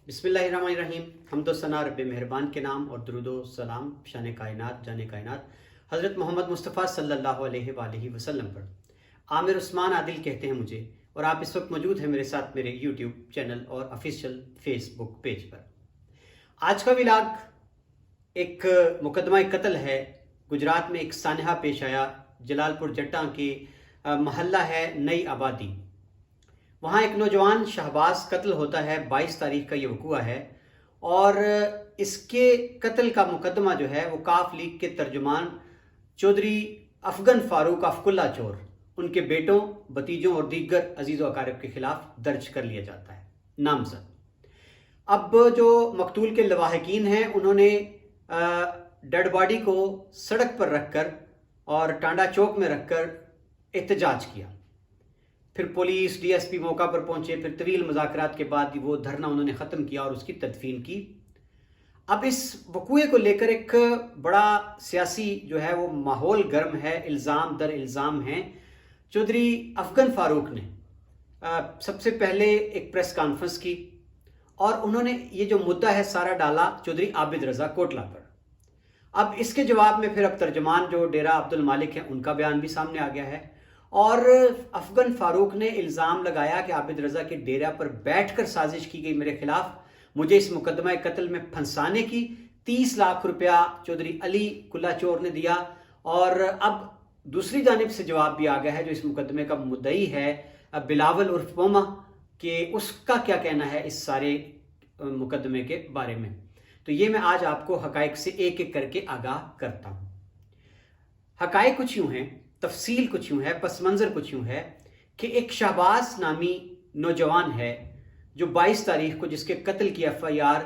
बिस्मिल्लाहिर्रहमानिर्रहीम। हम्दो सना रब मेहरबान के नाम और दुरूदो सलाम शान कायनात जाने कायनात हज़रत मोहम्मद मुस्तफ़ा सल्लल्लाहु अलैहि वसल्लम पर। आमिर उस्मान आदिल कहते हैं मुझे, और आप इस वक्त मौजूद हैं मेरे साथ मेरे यूट्यूब चैनल और ऑफिशियल फेसबुक पेज पर। आज का व्लॉग एक मुकदमा कत्ल है। गुजरात में एक सानहा पेश आया। जलालपुर जट्टा के महल्ला है नई आबादी, वहाँ एक नौजवान शहबाज कत्ल होता है। 22 तारीख का ये वक़ुआ है और इसके कत्ल का मुकदमा जो है वो काफ लीग के तर्जुमान चौधरी अफगन फारूक अफकुल्ला चोर, उनके बेटों, भतीजों और दीगर अजीज़ व अकारिब के खिलाफ दर्ज कर लिया जाता है नामजद। अब जो मकतूल के लवाहकीन हैं उन्होंने डेड बॉडी को सड़क पर रखकर और टांडा चौक में रखकर एहतजाज किया। फिर पुलिस डीएसपी मौका पर पहुंचे। फिर तवील मुज़ाकरात के बाद वो धरना उन्होंने ख़त्म किया और उसकी तदफीन की। अब इस वक़ूए को लेकर एक बड़ा सियासी जो है वो माहौल गर्म है, इल्ज़ाम दर इल्ज़ाम हैं। चौधरी अफगन फारूक ने सबसे पहले एक प्रेस कॉन्फ्रेंस की और उन्होंने ये जो मुद्दा है सारा डाला चौधरी आबिद रज़ा कोटला पर। अब इसके जवाब में फिर अब तर्जमान जो डेरा अब्दुल मालिक है उनका बयान भी सामने आ गया है और अफगन फारूक ने इल्ज़ाम लगाया कि आबिद रज़ा के डेरा पर बैठकर साजिश की गई मेरे खिलाफ, मुझे इस मुकदमा कत्ल में फंसाने की। 30 लाख रुपया चौधरी अली कुल्ला चोर ने दिया। और अब दूसरी जानिब से जवाब भी आ गया है जो इस मुकदमे का मुद्दई है बिलावल उर्फ पोमा, कि उसका क्या कहना है इस सारे मुकदमे के बारे में। तो ये मैं आज आपको हकायक से एक एक करके आगाह करता हूँ। हकायक कुछ यूँ हैं, तफसील कुछ यूँ है, पस मंज़र कुछ यूँ है कि एक शहबाज नामी नौजवान है जो 22 तारीख को जिसके कत्ल की FIR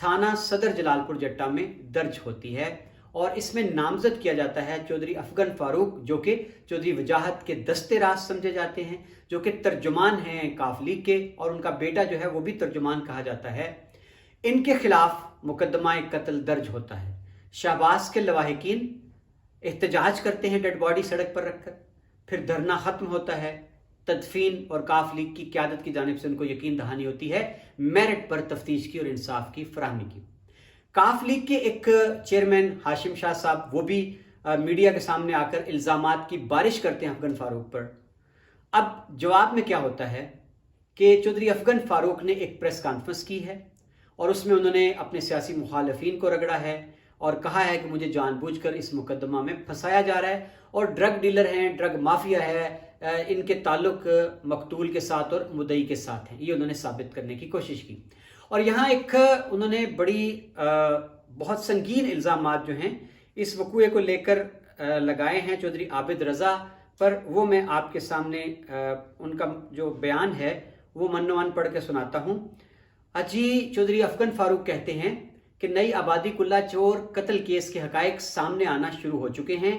थाना सदर जलालपुर जट्टा में दर्ज होती है और इसमें नामजद किया जाता है चौधरी अफगन फारूक, जो कि चौधरी वजाहत के दस्ते राज समझे जाते हैं, जो कि तर्जुमान हैं काफ लीग के, और उनका बेटा जो है वो भी तर्जुमान कहा जाता है। इनके खिलाफ मुकदमा कत्ल दर्ज होता है। शहबाज के लवाहिकीन एहतजाज करते हैं डेड बॉडी सड़क पर रखकर। फिर धरना ख़त्म होता है। तदफीन और काफ लीग की क़यादत की जानिब से उनको यकीन दहानी होती है मेरिट पर तफ्तीश की और इंसाफ की फराहमी की। काफ लीग के एक चेयरमैन हाशिम शाह साहब वो भी मीडिया के सामने आकर इल्ज़ामात की बारिश करते हैं अफगन फारूक पर। अब जवाब में क्या होता है कि चौधरी अफगन फारूक ने एक प्रेस कॉन्फ्रेंस की है और उसमें उन्होंने अपने सियासी मुखालफिन को रगड़ा है और कहा है कि मुझे जानबूझकर इस मुकदमा में फंसाया जा रहा है और ड्रग डीलर हैं, ड्रग माफिया है, इनके ताल्लुक मकतूल के साथ और मुद्दई के साथ हैं। ये उन्होंने साबित करने की कोशिश की। और यहाँ एक उन्होंने बड़ी बहुत संगीन इल्ज़ामात जो हैं इस वक़ूए को लेकर लगाए हैं चौधरी आबिद रज़ा पर। वो मैं आपके सामने उनका जो बयान है वो मन्नोवन पढ़ के सुनाता हूँ। अजी चौधरी अफगन फारूक कहते हैं कि नई आबादी कुल्ला चोर कत्ल केस के हकायक सामने आना शुरू हो चुके हैं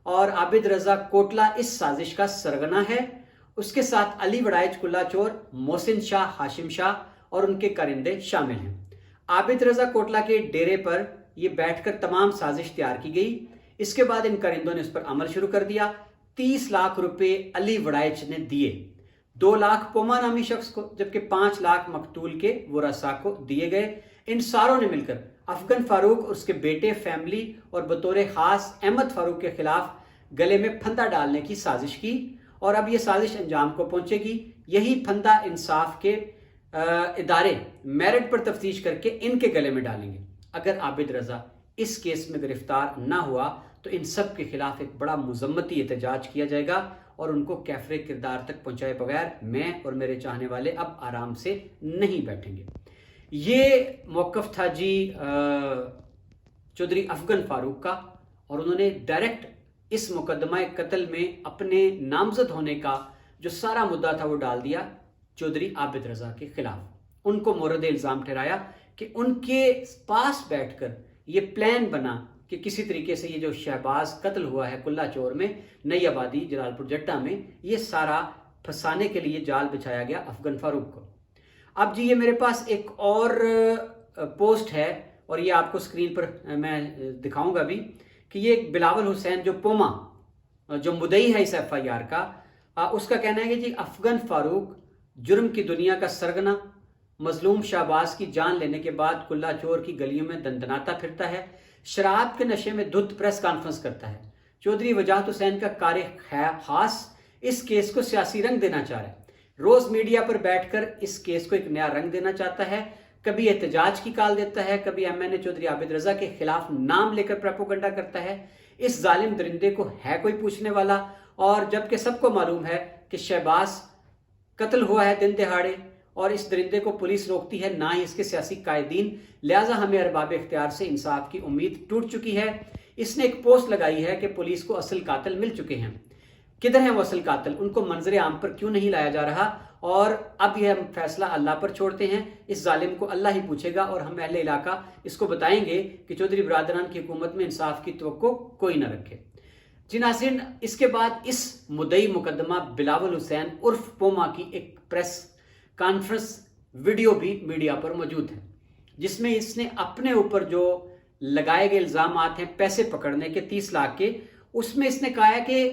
और आबिद रज़ा कोटला इस साजिश का सरगना है। उसके साथ अली वड़ाइच कुल्ला चोर, मोहसिन शाह, हाशिम शाह और उनके कारिंदे शामिल हैं। आबिद रज़ा कोटला के डेरे पर यह बैठकर तमाम साजिश तैयार की गई। इसके बाद इन कारिंदों ने उस पर अमल शुरू कर दिया। 30 लाख रुपए अली वड़ाइच ने दिए, 2 लाख पोमा नामी शख्स को, जबकि 5 लाख मकतूल के वरसा को दिए गए। इन सारों ने मिलकर अफगन फारूक और उसके बेटे, फैमिली और बतौर खास अहमद फारूक के खिलाफ गले में फंदा डालने की साजिश की और अब यह साजिश अंजाम को पहुंचेगी। यही फंदा इंसाफ के इदारे मेरिट पर तफ्तीश करके इनके गले में डालेंगे। अगर आबिद रज़ा इस केस में गिरफ्तार ना हुआ तो इन सब के खिलाफ एक बड़ा मुजम्मती एहतजाज किया जाएगा और उनको कैफरे किरदार तक पहुंचाए बगैर मैं और मेरे चाहने वाले अब आराम से नहीं बैठेंगे। ये मौक़िफ़ था जी चौधरी अफगन फारूक का और उन्होंने डायरेक्ट इस मुकदमा कत्ल में अपने नामजद होने का जो सारा मुद्दा था वो डाल दिया चौधरी आबिद रज़ा के खिलाफ। उनको मोरद इल्ज़ाम ठहराया कि उनके पास बैठकर ये प्लान बना कि किसी तरीके से ये जो शहबाज कत्ल हुआ है कुल्ला चोर में नई आबादी जलालपुर जट्टा में, ये सारा फंसाने के लिए जाल बिछाया गया अफगन फारूक को। अब जी ये मेरे पास एक और पोस्ट है और ये आपको स्क्रीन पर मैं दिखाऊंगा भी कि ये एक बिलावल हुसैन जो पोमा जो मुद्दई है इस FIR का, उसका कहना है कि जी अफगन फारूक जुर्म की दुनिया का सरगना, मजलूम शहबाज की जान लेने के बाद कुल्ला चोर की गलियों में दंदनाता फिरता है, शराब के नशे में धुत प्रेस कॉन्फ्रेंस करता है। चौधरी वजाहत हुसैन का कार्य खास इस केस को सियासी रंग देना चाह रहा है। रोज मीडिया पर बैठकर इस केस को एक नया रंग देना चाहता है। कभी एहतजाज की कॉल देता है, कभी एमएनए चौधरी आबिद रजा के खिलाफ नाम लेकर प्रोपेगेंडा करता है। इस जालिम दरिंदे को है कोई पूछने वाला? और जबकि सबको मालूम है कि शहबाज कत्ल हुआ है दिन दिहाड़े और इस दरिंदे को पुलिस रोकती है, ना ही इसके सियासी कायदीन। लिहाजा हमें अरबाब इख्तियार से इंसाफ की उम्मीद टूट चुकी है। इसने एक पोस्ट लगाई है कि पुलिस को असल कातिल मिल चुके हैं। किधर है वो असल कातिल? उनको मंजर आम पर क्यों नहीं लाया जा रहा? और अब यह हम फैसला अल्लाह पर छोड़ते हैं। इस जालिम को अल्लाह ही पूछेगा और हम अहले इलाका इसको बताएंगे कि चौधरी बरादरान की हुकूमत में इंसाफ की तवक्को कोई न रखे। जी नाज़रीन, इसके बाद इस मुद्दई मुकदमा बिलावल हुसैन उर्फ पोमा की एक प्रेस कॉन्फ्रेंस वीडियो भी मीडिया पर मौजूद है, जिसमें इसने अपने ऊपर जो लगाए गए इल्जाम हैं पैसे पकड़ने के 30 लाख के, उसमें इसने कहा है कि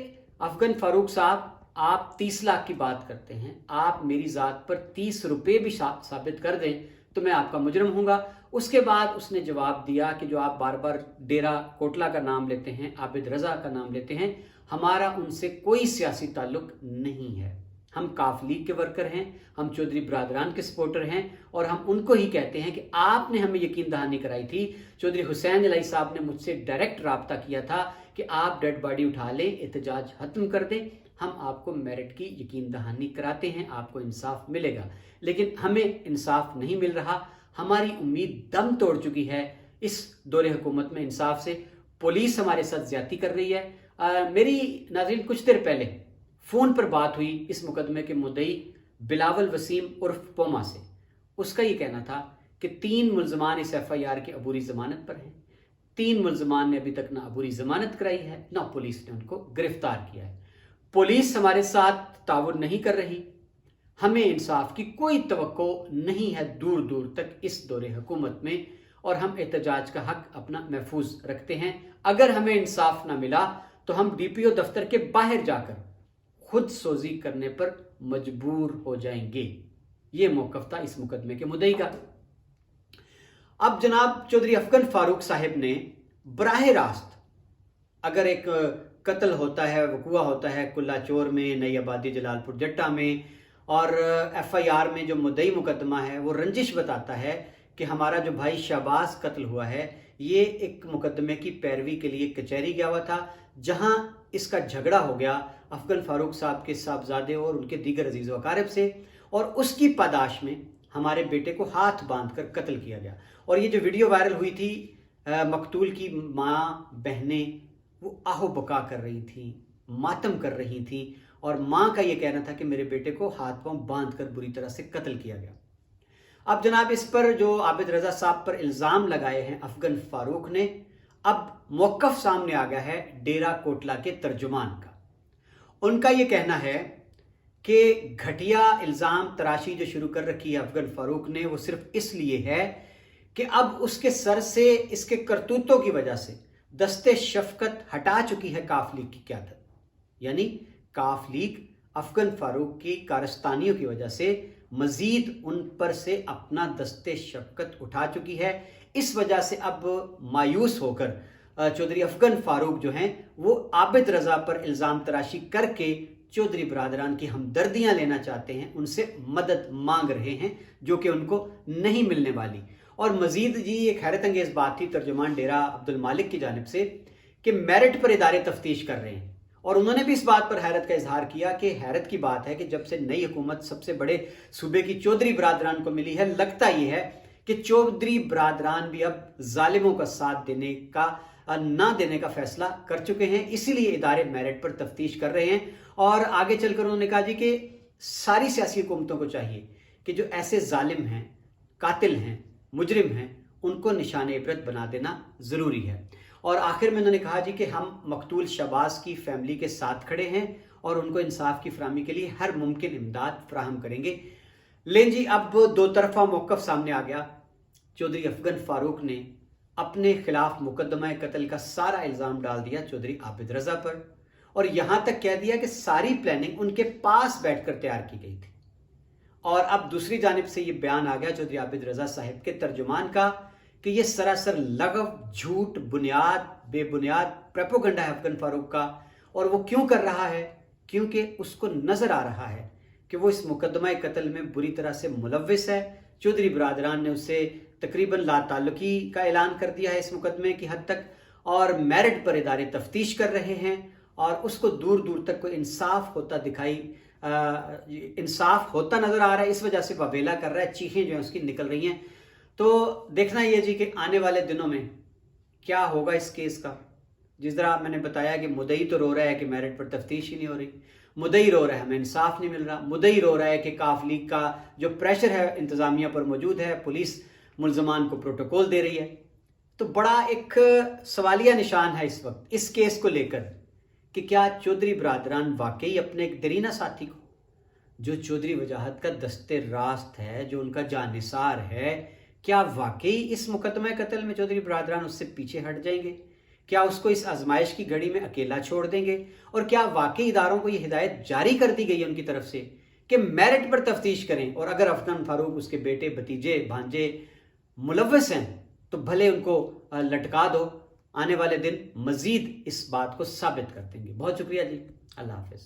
अफगन फारूक साहब, आप 30 लाख की बात करते हैं, आप मेरी ज़ात पर 30 रुपये भी साबित कर दें तो मैं आपका मुजरम हूँगा। उसके बाद उसने जवाब दिया कि जो आप बार बार डेरा कोटला का नाम लेते हैं, आबिद रजा का नाम लेते हैं, हमारा उनसे कोई सियासी ताल्लुक नहीं है। हम काफ लीग के वर्कर हैं, हम चौधरी बरादरान के सपोर्टर हैं और हम उनको ही कहते हैं कि आपने हमें यकीन दहानी कराई थी। चौधरी हुसैन अली साहब ने मुझसे डायरेक्ट राब्ता किया था कि आप डेड बॉडी उठा लें, एहतजाज खत्म कर दें, हम आपको मेरिट की यकीन दहानी कराते हैं, आपको इंसाफ मिलेगा। लेकिन हमें इंसाफ नहीं मिल रहा। हमारी उम्मीद दम तोड़ चुकी है इस दौरे हुकूमत में इंसाफ से। पुलिस हमारे साथ ज्यादती कर रही है। मेरी नाज़रीन कुछ देर पहले फ़ोन पर बात हुई इस मुकदमे के मुद्दई बिलावल वसीम उर्फ पोमा से। उसका ये कहना था कि 3 मुल्ज़मान इस FIR की अबूरी ज़मानत पर हैं। 3 मुल्ज़मान ने अभी तक ना अबूरी ज़मानत कराई है, ना पुलिस ने उनको गिरफ्तार किया है। पुलिस हमारे साथ ताउन नहीं कर रही। हमें इंसाफ की कोई तवक्को नहीं है दूर दूर तक इस दौरे हुकूमत में, और हम एहतजाज का हक अपना महफूज रखते हैं। अगर हमें इंसाफ ना मिला तो हम DPO दफ्तर के बाहर जाकर खुद सोजी करने पर मजबूर हो जाएंगे। ये मौक़िफ़ था इस मुकदमे के मुद्दई का। अब जनाब चौधरी अफगन फारूक साहब ने बराह रास्त, अगर एक कत्ल होता है, वक़ूआ होता है कुल्ला चोर में, नई आबादी जलालपुर जट्टा में, और FIR में जो मुद्दई मुकदमा है वो रंजिश बताता है कि हमारा जो भाई शहबाज कत्ल हुआ है, ये एक मुकदमे की पैरवी के लिए कचहरी गया हुआ था, जहां इसका झगड़ा हो गया अफगन फारूक साहब के साहबजादे और उनके दीगर अजीज़ व अकारिब से, और उसकी पादाश में हमारे बेटे को हाथ बांधकर कत्ल किया गया। और ये जो वीडियो वायरल हुई थी, मकतूल की माँ बहनें वो आहो बका कर रही थी, मातम कर रही थी, और माँ का ये कहना था कि मेरे बेटे को हाथ पांव बांध कर बुरी तरह से कत्ल किया गया। अब जनाब इस पर जो आबिद रजा साहब पर इल्ज़ाम लगाए हैं अफगन फारूक ने, अब मौक़िफ़ सामने आ गया है डेरा कोटला के तर्जुमान का। उनका ये कहना है कि घटिया इल्ज़ाम तराशी जो शुरू कर रखी है अफगन फारूक ने, वो सिर्फ इसलिए है कि अब उसके सर से इसके करतूतों की वजह से दस्ते शफकत हटा चुकी है काफ लीग की क़यादत। यानी काफ लीग अफगन फारूक की कारस्तानियों की वजह से मजीद उन पर से अपना दस्ते शफकत उठा चुकी है। इस वजह से अब मायूस होकर चौधरी अफगन फारूक जो हैं वो आबिद रजा पर इल्ज़ाम तराशी करके चौधरी बरादरान की हमदर्दियां लेना चाहते हैं, उनसे मदद मांग रहे हैं जो कि उनको नहीं मिलने वाली। और मजीद जी एक हैरत अंगेज़ बात थी तर्जुमान डेरा अब्दुल मालिक की जानिब से कि मेरिट पर इदारे तफ्तीश कर रहे हैं, और उन्होंने भी इस बात पर हैरत का इजहार किया कि हैरत की बात है कि जब से नई हुकूमत सबसे बड़े सूबे की चौधरी बरादरान को मिली है, लगता यह है कि चौधरी बरादरान भी अब जालिमों का साथ देने का ना देने का फैसला कर चुके हैं। इसीलिए इदारे मेरिट पर तफ्तीश कर रहे हैं। और आगे चलकर उन्होंने कहा जी कि सारी सियासी हुकूमतों को चाहिए कि जो ऐसे जालिम हैं, कातिल हैं, मुजरिम हैं, उनको निशान इबरत बना देना ज़रूरी है। और आखिर में उन्होंने कहा जी कि हम मकतूल शहबाज की फैमिली के साथ खड़े हैं और उनको इंसाफ की फराहमी के लिए हर मुमकिन इमदाद फराहम करेंगे। लेकिन जी अब दो तरफा मौक़िफ़ सामने आ गया। चौधरी अफगन फारूक ने अपने खिलाफ मुकदमा कत्ल का सारा इल्ज़ाम डाल दिया चौधरी आबिद रजा पर, और यहाँ तक कह दिया कि सारी प्लानिंग उनके पास बैठकर तैयार की गई थी। اور اب دوسری جانب سے یہ بیان آ گیا چودھری عابد رضا صاحب کے ترجمان کا کہ یہ سراسر لغو، جھوٹ، بے بنیاد پروپیگنڈا ہے افغان فاروق کا. اور وہ کیوں کر رہا ہے؟ کیونکہ اس کو نظر آ رہا ہے کہ وہ اس مقدمہ قتل میں بری طرح سے ملوث ہے. چودھری برادران نے اسے تقریباً لا تعلقی کا اعلان کر دیا ہے اس مقدمے کی حد تک، اور میرٹ پر ادارے تفتیش کر رہے ہیں، اور اس کو دور دور تک کوئی انصاف ہوتا نظر آ رہا ہے. اس وجہ سے وبیلا کر رہا ہے، چیخیں جو ہیں اس کی نکل رہی ہیں. تو دیکھنا یہ جی کہ آنے والے دنوں میں کیا ہوگا اس کیس کا. جس طرح میں نے بتایا کہ مدعی تو رو رہا ہے کہ میرٹ پر تفتیش ہی نہیں ہو رہی، مدعی رو رہا ہے ہمیں انصاف نہیں مل رہا، مدعی رو رہا ہے کہ کاف لیگ کا جو پریشر ہے انتظامیہ پر موجود ہے، پولیس ملزمان کو پروٹوکول دے رہی ہے. تو بڑا ایک سوالیہ نشان ہے اس وقت اس کیس کو لے کر کہ کیا چودھری برادران واقعی اپنے ایک درینہ ساتھی کو جو چودھری وجاہت کا دست راست ہے، جو ان کا جانثار ہے، کیا واقعی اس مقدمہ قتل میں چودھری برادران اس سے پیچھے ہٹ جائیں گے؟ کیا اس کو اس آزمائش کی گھڑی میں اکیلا چھوڑ دیں گے؟ اور کیا واقعی اداروں کو یہ ہدایت جاری کر دی گئی ہے ان کی طرف سے کہ میرٹ پر تفتیش کریں، اور اگر افغان فاروق، اس کے بیٹے، بھتیجے، بھانجے ملوث ہیں تو بھلے ان کو لٹکا دو؟ آنے والے دن مزید اس بات کو ثابت کر دیں گے. بہت شکریہ جی، اللہ حافظ.